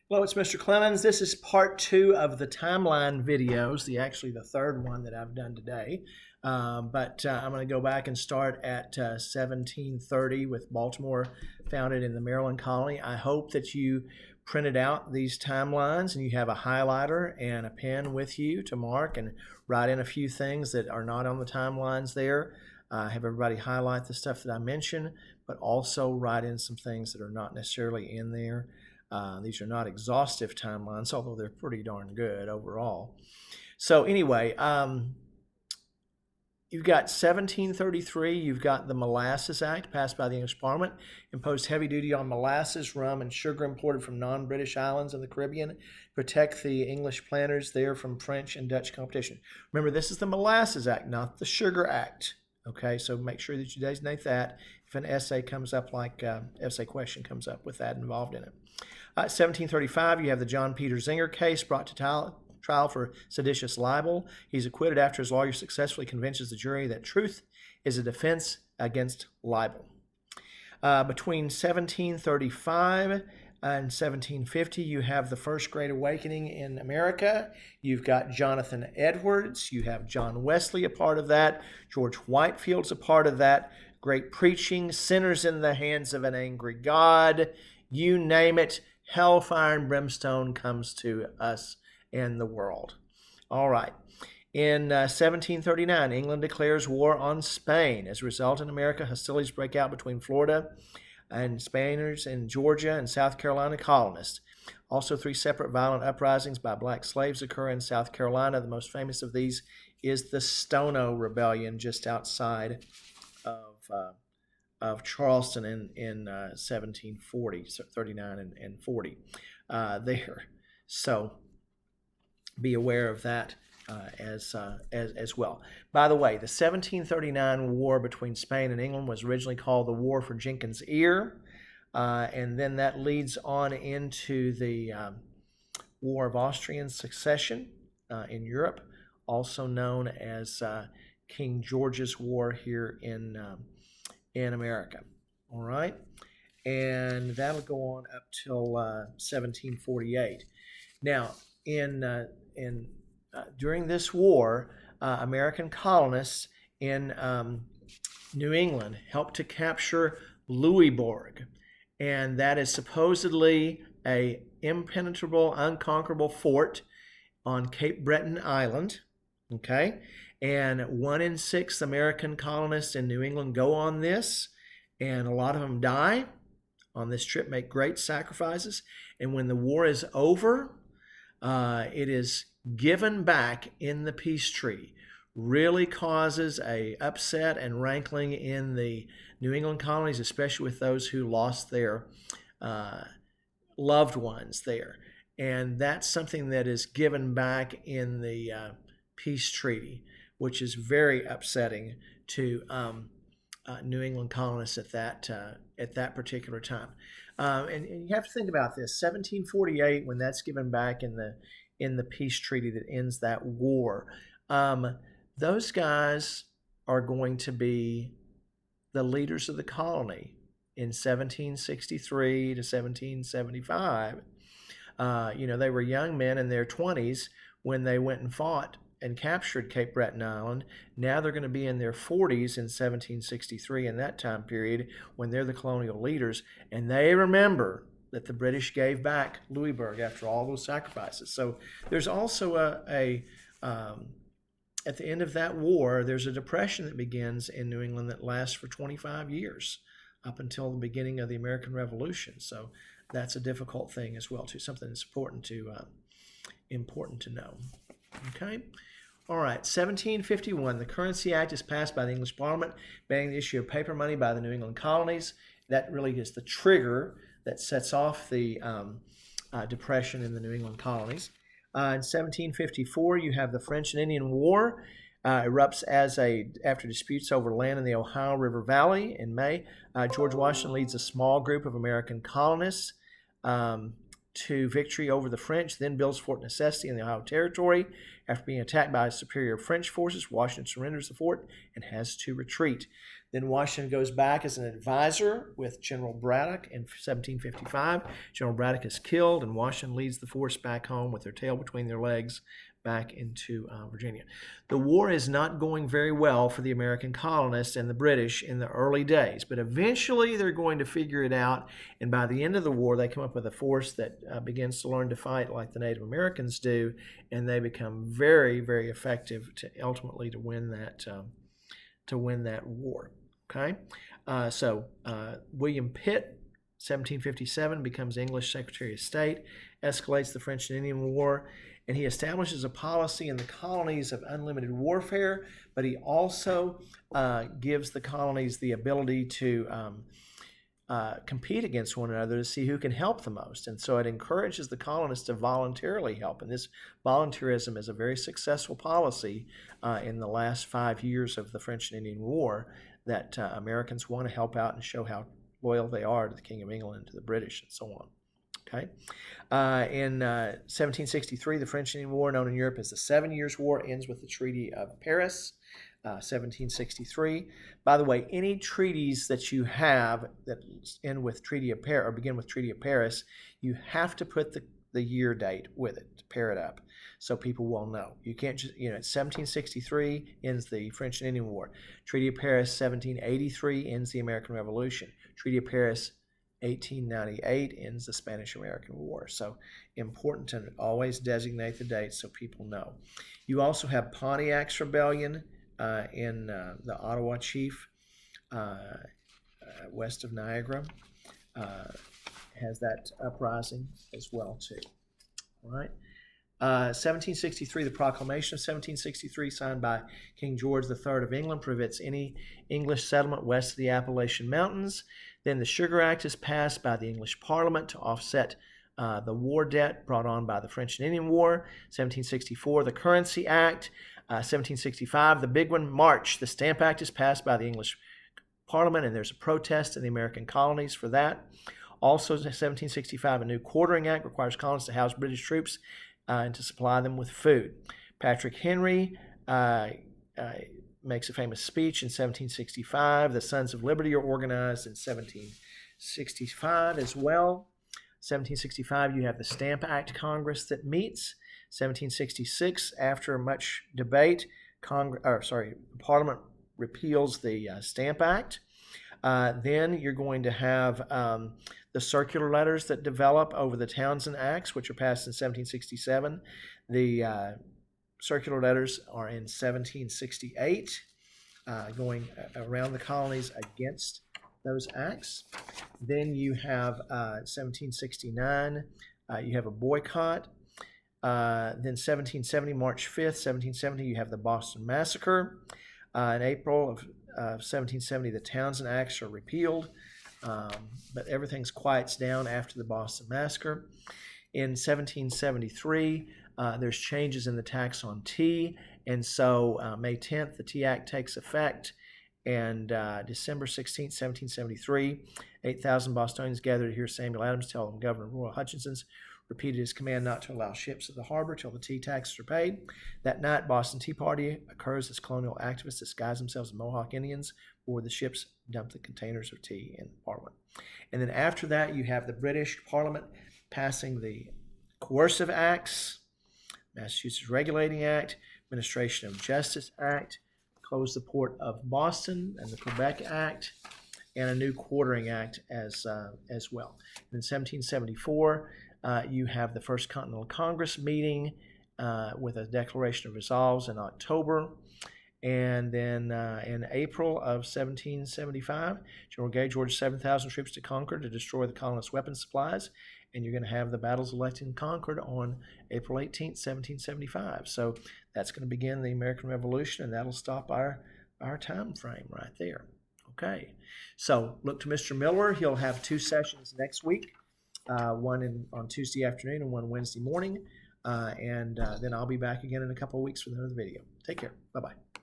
Hello, it's Mr. Clemmons. This is part two of the timeline videos, actually the third one that I've done today. But I'm going to go back and start at 1730 with Baltimore founded in the Maryland colony. I hope that you printed out these timelines and you have a highlighter and a pen with you to mark and write in a few things that are not on the timelines there. Have everybody highlight the stuff that I mentioned, but also write in some things that are not necessarily in there. These are not exhaustive timelines, although they're pretty darn good overall. So anyway, you've got 1733, you've got the Molasses Act passed by the English Parliament, imposed heavy duty on molasses, rum, and sugar imported from non-British islands in the Caribbean, protect the English planters there from French and Dutch competition. Remember, this is the Molasses Act, not the Sugar Act. Okay, so make sure that you designate that if an essay comes up, like essay question comes up with that involved in it. 1735, you have the John Peter Zenger case brought to trial for seditious libel. He's acquitted after his lawyer successfully convinces the jury that truth is a defense against libel. Between 1735 and 1750, you have the First Great Awakening in America. You've got Jonathan Edwards. You have John Wesley, a part of that. George Whitefield's a part of that. Great preaching, sinners in the hands of an angry God. You name it, hellfire and brimstone comes to us and the world. All right. In 1739, England declares war on Spain. As a result, in America, hostilities break out between Florida and Spaniards in Georgia and South Carolina colonists. Also, 3 separate violent uprisings by black slaves occur in South Carolina. The most famous of these is the Stono Rebellion just outside of Charleston in 1740, 39 and 40 there. So be aware of that as well. By the way, the 1739 war between Spain and England was originally called the War for Jenkins' Ear, and then that leads on into the War of Austrian Succession in Europe, also known as King George's War here in America. All right, and that'll go on up till 1748. Now, during this war, American colonists in New England helped to capture Louisbourg, and that is supposedly a impenetrable, unconquerable fort on Cape Breton Island. Okay, and 1 in 6 American colonists in New England go on this, and a lot of them die on this trip, make great sacrifices, and when the war is over, it is given back in the peace treaty. Really causes a upset and rankling in the New England colonies, especially with those who lost their loved ones there. And that's something that is given back in the peace treaty, which is very upsetting to New England colonists at that particular time. And you have to think about this: 1748, when that's given back in the peace treaty that ends that war, those guys are going to be the leaders of the colony in 1763 to 1775. They were young men in their 20s when they went and fought and captured Cape Breton Island. Now they're going to be in their 40s in 1763, in that time period, when they're the colonial leaders, and they remember that the British gave back Louisbourg after all those sacrifices. So there's also at the end of that war, there's a depression that begins in New England that lasts for 25 years, up until the beginning of the American Revolution. So that's a difficult thing as well, too, something that's important to know. Okay. All right, 1751, the Currency Act is passed by the English Parliament, banning the issue of paper money by the New England colonies. That really is the trigger that sets off the depression in the New England colonies. In 1754, you have the French and Indian War. Erupts after disputes over land in the Ohio River Valley in May. George Washington leads a small group of American colonists to victory over the French, then builds Fort Necessity in the Ohio Territory. After being attacked by superior French forces, Washington surrenders the fort and has to retreat. Then Washington goes back as an advisor with General Braddock in 1755. General Braddock is killed, and Washington leads the force back home with their tail between their legs back into Virginia. The war is not going very well for the American colonists and the British in the early days, but eventually they're going to figure it out, and by the end of the war, they come up with a force that begins to learn to fight like the Native Americans do, and they become very, very effective to ultimately to win that war. Okay, so William Pitt, 1757, becomes English Secretary of State, escalates the French and Indian War, and he establishes a policy in the colonies of unlimited warfare, but he also gives the colonies the ability to compete against one another to see who can help the most. And so it encourages the colonists to voluntarily help. And this volunteerism is a very successful policy in the last 5 years of the French and Indian War, that Americans want to help out and show how loyal they are to the King of England and to the British and so on. Okay. In 1763, the French and Indian War, known in Europe as the 7 Years' War, ends with the Treaty of Paris, 1763. By the way, any treaties that you have that end with Treaty of Paris or begin with Treaty of Paris, you have to put the year date with it to pair it up so people will know. You can't just, it's 1763 ends the French and Indian War. Treaty of Paris, 1783 ends the American Revolution. Treaty of Paris, 1898 ends the Spanish-American War. So important to always designate the date so people know. You also have Pontiac's Rebellion in the Ottawa Chief, west of Niagara. Has that uprising as well too. All right. 1763, the Proclamation of 1763, signed by King George III of England, prevents any English settlement west of the Appalachian Mountains. Then the Sugar Act is passed by the English Parliament to offset the war debt brought on by the French and Indian War. 1764, the Currency Act. 1765, the big one, March. The Stamp Act is passed by the English Parliament, and there's a protest in the American colonies for that. Also, 1765, a new Quartering Act requires colonies to house British troops and to supply them with food. Patrick Henry makes a famous speech in 1765. The Sons of Liberty are organized in 1765 as well. 1765, you have the Stamp Act Congress that meets. 1766, after much debate, Parliament repeals the Stamp Act. Then you're going to have the circular letters that develop over the Townshend Acts, which are passed in 1767. The circular letters are in 1768, going around the colonies against those acts. Then you have 1769, you have a boycott. Then 1770, March 5th, 1770, you have the Boston Massacre. In April of 1770, the Townshend Acts are repealed, but everything's quiets down after the Boston Massacre. In 1773, there's changes in the tax on tea, and so May 10th, the Tea Act takes effect, and December 16th, 1773, 8,000 Bostonians gathered to hear Samuel Adams tell them Governor Royal Hutchinson's repeated his command not to allow ships at the harbor till the tea taxes are paid. That night, Boston Tea Party occurs as colonial activists disguise themselves as Mohawk Indians or the ships dump the containers of tea in Parliament. And then after that, you have the British Parliament passing the Coercive Acts, Massachusetts Regulating Act, Administration of Justice Act, close the port of Boston and the Quebec Act, and a new Quartering Act as well. In 1774, you have the First Continental Congress meeting with a Declaration of Resolves in October. And then in April of 1775, General Gage orders 7,000 troops to Concord to destroy the colonists' weapon supplies. And you're going to have the battles of Lexington and Concord on April 18th, 1775. So that's going to begin the American Revolution, and that'll stop our time frame right there. Okay, so look to Mr. Miller. He'll have 2 sessions next week. One on Tuesday afternoon and one Wednesday morning. And then I'll be back again in a couple of weeks with another video. Take care. Bye-bye.